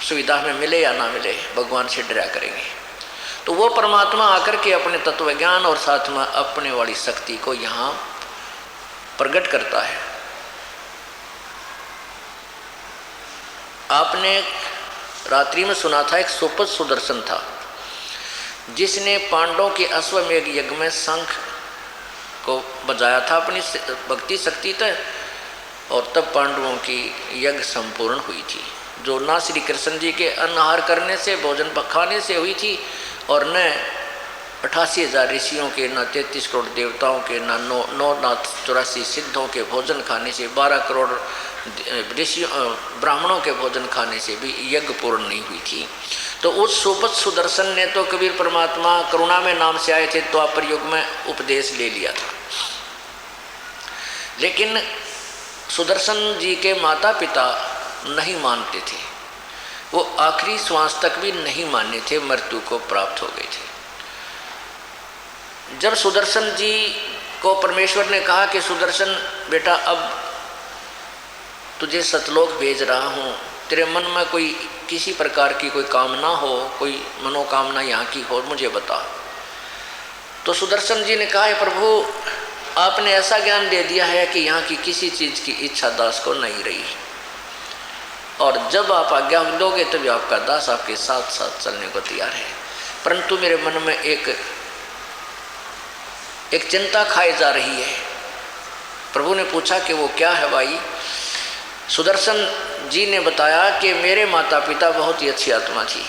सुविधा हमें मिले या ना मिले, भगवान से डरा करेंगे। तो वो परमात्मा आकर के अपने तत्व ज्ञान और साथ में अपने वाली शक्ति को यहाँ प्रकट करता है। आपने रात्रि में सुना था, एक सुपथ सुदर्शन था जिसने पांडवों के अश्वमेध यज्ञ में शंख को बजाया था अपनी भक्ति शक्ति तक, और तब पांडवों की यज्ञ संपूर्ण हुई थी, जो ना श्री कृष्ण जी के अनाहार करने से, भोजन खाने से हुई थी और न 88,000 ऋषियों के, न 33 करोड़ देवताओं के, न 984 सिद्धों के भोजन खाने से, 12 करोड़ ऋषियों ब्राह्मणों के भोजन खाने से भी यज्ञ पूर्ण नहीं हुई थी। तो उस सुपथ सुदर्शन ने तो कबीर परमात्मा करुणा में नाम से आए थे, द्वापर युग में उपदेश ले लिया था। लेकिन सुदर्शन जी के माता पिता नहीं मानते थे, वो आखिरी श्वास तक भी नहीं माने थे, मृत्यु को प्राप्त हो गए थे। जब सुदर्शन जी को परमेश्वर ने कहा कि सुदर्शन बेटा अब तुझे सतलोक भेज रहा हूँ, तेरे मन में कोई किसी प्रकार की कोई कामना हो, कोई मनोकामना यहाँ की हो, मुझे बता। तो सुदर्शन जी ने कहा है प्रभु आपने ऐसा ज्ञान दे दिया है कि यहाँ की किसी चीज़ की इच्छा दास को नहीं रही, और जब आप आज्ञा दोगे तभी आपका दास आपके साथ साथ चलने को तैयार है। परंतु मेरे मन में एक चिंता खाई जा रही है। प्रभु ने पूछा कि वो क्या है भाई? सुदर्शन जी ने बताया कि मेरे माता पिता बहुत ही अच्छी आत्मा थी,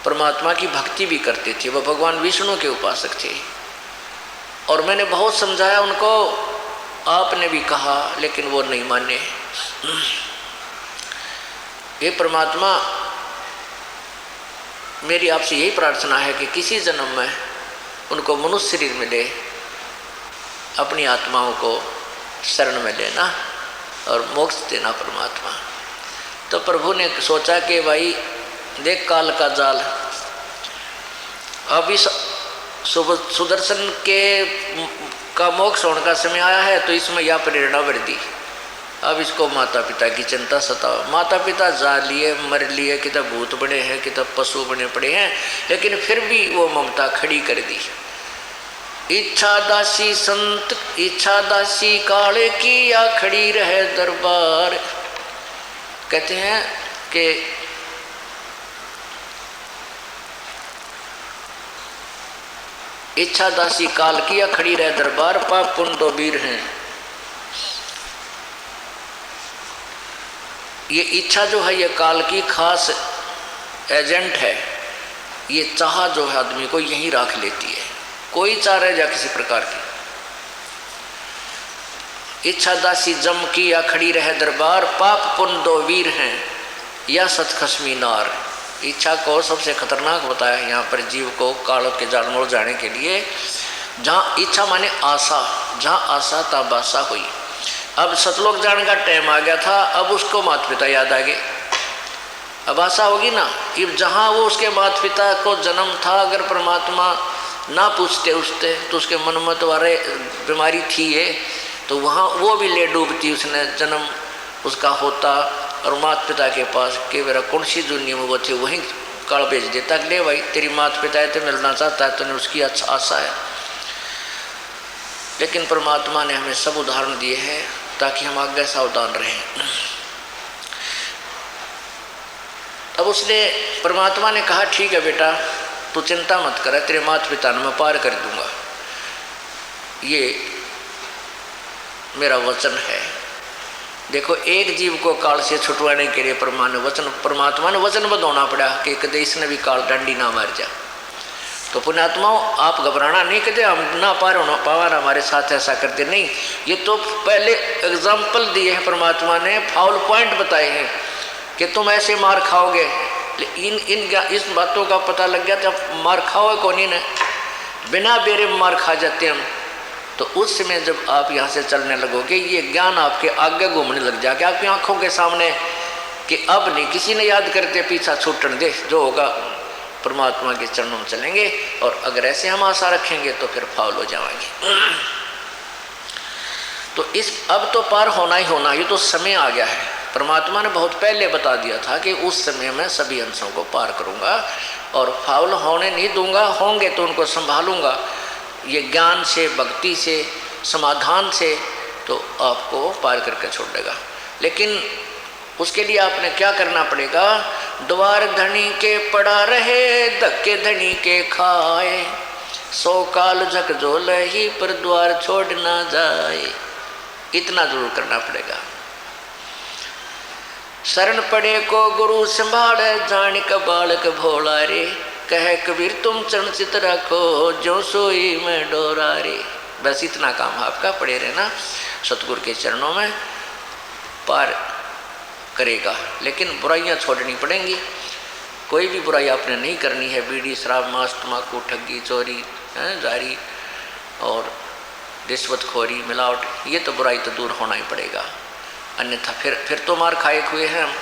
परमात्मा की भक्ति भी करते थे, वो भगवान विष्णु के उपासक थे, और मैंने बहुत समझाया उनको, आपने भी कहा, लेकिन वो नहीं माने। ये परमात्मा मेरी आपसे यही प्रार्थना है कि किसी जन्म में उनको मनुष्य शरीर में दे, अपनी आत्माओं को शरण में लेना और मोक्ष देना परमात्मा। तो प्रभु ने सोचा कि भाई देख काल का जाल, अब इस सुदर्शन का मोक्ष होने का समय आया है, तो इसमें यह प्रेरणा बढ़ दी। अब इसको माता पिता की चिंता सताओ। माता पिता जा लिए, मर लिए, कि तब भूत बने हैं, कि तब पशु बने पड़े हैं, लेकिन फिर भी वो ममता खड़ी कर दी। इच्छा दासी संत, इच्छा दासी काले की, या खड़ी रहे दरबार। कहते हैं कि इच्छा दासी काल की, या खड़ी रहे दरबार, पाप पुण्य दो वीर हैं। ये इच्छा जो है ये काल की खास एजेंट है। ये चाह जो है आदमी को यहीं रख लेती है, कोई चाह रह जा किसी प्रकार की। इच्छा दासी जम की, या खड़ी रहे दरबार, पाप पुण्य दो वीर हैं, या सतखसमी नार। इच्छा को सबसे खतरनाक बताया यहाँ पर जीव को काल के जाल मोड़ जाने के लिए। जहाँ इच्छा माने आशा, जहाँ आशा तब आशा हुई। अब सतलोक जाने का टाइम आ गया था, अब उसको माता पिता याद आ गए। अब आशा होगी ना कि जहाँ वो उसके माता पिता को जन्म था, अगर परमात्मा ना पूछते उससे तो उसके मन में तो अरे बीमारी थी ये, तो वहाँ वो भी ले डूबती, उसने जन्म उसका होता, और माता पिता के पास कि मेरा कौन सी दुनिया में वो थे वहीं काल भेज देता, ले भाई तेरी माता पिता है तो मिलना चाहता है, तो उसकी अच्छा आशा है। लेकिन परमात्मा ने हमें सब उदाहरण दिए हैं ताकि हम आगे सावधान रहें। अब उसने परमात्मा ने कहा ठीक है बेटा तू चिंता मत कर, तेरे माता पिता ने मैं पार कर दूंगा, ये मेरा वचन है। देखो एक जीव को काल से छुटवाने के लिए परमात्मा ने वचन बदलना पड़ा कि कदे इसने भी काल डंडी ना मार जा। तो पुण्यात्माओं आप घबराना नहीं, कहते हम ना पार होना पावा हमारे साथ ऐसा करते नहीं। ये तो पहले एग्जाम्पल दिए हैं परमात्मा ने, फाउल पॉइंट बताए हैं कि तुम ऐसे मार खाओगे। इस बातों का पता लग गया जब मार खाओ कौन ही ने बिना बेरे मार खा जाते हम। तो उस समय जब आप यहाँ से चलने लगोगे ये ज्ञान आपके आगे घूमने लग जाएगा आपकी आंखों के सामने कि अब नहीं किसी ने याद करते पीछा छूटने दे, जो होगा परमात्मा के चरणों में चलेंगे। और अगर ऐसे हम आशा रखेंगे तो फिर फाउल हो जाएंगे। तो इस अब तो पार होना ही होना, ये तो समय आ गया है। परमात्मा ने बहुत पहले बता दिया था कि उस समय मैं सभी अंशों को पार करूंगा और फाउल होने नहीं दूंगा, होंगे तो उनको संभालूंगा। ये ज्ञान से, भक्ति से, समाधान से तो आपको पार करके छोड़ देगा। लेकिन उसके लिए आपने क्या करना पड़ेगा? द्वार धनी के पड़ा रहे, धक्के धनी के खाए, 100 काल झकझोल ही पर द्वार छोड़ ना जाए। इतना जरूर करना पड़ेगा। शरण पड़े को गुरु संभाल, जान का बालक भोला रे, कहे कबीर तुम चरण चित रखो, जो सोई में डोरा रे। बस इतना काम आपका पड़े रहना, सतगुरु के चरणों में पार करेगा। लेकिन बुराइयां छोड़नी पड़ेंगी। कोई भी बुराई आपने नहीं करनी है। बीड़ी, शराब, मांस, तम्बाकू, ठगी, चोरी, जारी और रिश्वतखोरी, मिलावट, ये तो बुराई तो दूर होना ही पड़ेगा, अन्यथा फिर तो मार खाए हुए हैं हम।